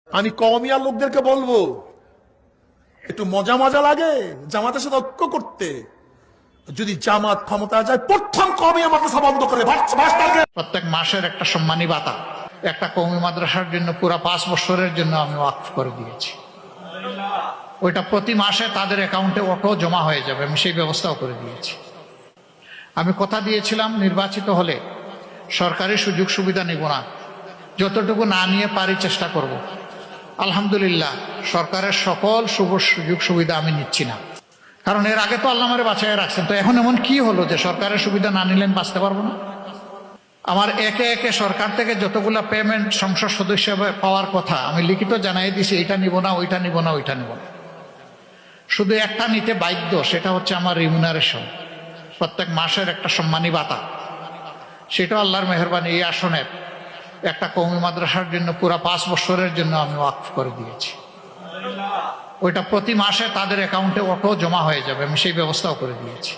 আমি কওমিয়া লোকদেরকে বলবো, একটু মজা মজা লাগে জামাতের সাথে ঐক্য করতে। যদি জামাত ক্ষমতা যায়, প্রথম কওমিয়া মাদ্রাসা বন্ধ করে প্রত্যেক মাসের একটা সম্মানী ভাতা একটা কওমি মাদ্রাসার জন্য পুরো 5 বছরের জন্য আমি ওয়াকফ করে দিয়েছি। ওইটা প্রতি মাসে তাদের অ্যাকাউন্টে অটো জমা হয়ে যাবে, আমি সেই ব্যবস্থাও করে দিয়েছি। আমি কথা দিয়েছিলাম নির্বাচিত হলে সরকারি সুযোগ সুবিধা নিব না, যতটুকু না নিয়ে পারি চেষ্টা করব। আলহামদুলিল্লাহ সরকারের সকল সুযোগ সুবিধা আমি নিচ্ছি না, কারণ এর আগে তো আল্লাহ আমারে বাঁচায় রাখছেন। তো এখন এমন কি হলো যে সরকারের সুবিধা না নিলে আমি বাঁচতে পারবো না? আমার একে একে সরকার থেকে যতগুলো পেমেন্ট সংসদ সদস্য পাওয়ার কথা আমি লিখিত জানাই দিছি, এটা নিব না, ওইটা নিব না, ওইটা নিব না। শুধু একটা নিতে বাধ্য, সেটা হচ্ছে আমার রিমুনারেশন, প্রত্যেক মাসের একটা সম্মানী ভাতা। সেটা আল্লাহর মেহেরবানি এই আসনের একটা কওমি মাদ্রাসার জন্য পুরো 5 বছরের জন্য আমি ওয়াকফ করে দিয়েছি। ওইটা প্রতি মাসে তাদের অ্যাকাউন্টে অটো জমা হয়ে যাবে, আমি সেই ব্যবস্থাও করে দিয়েছি।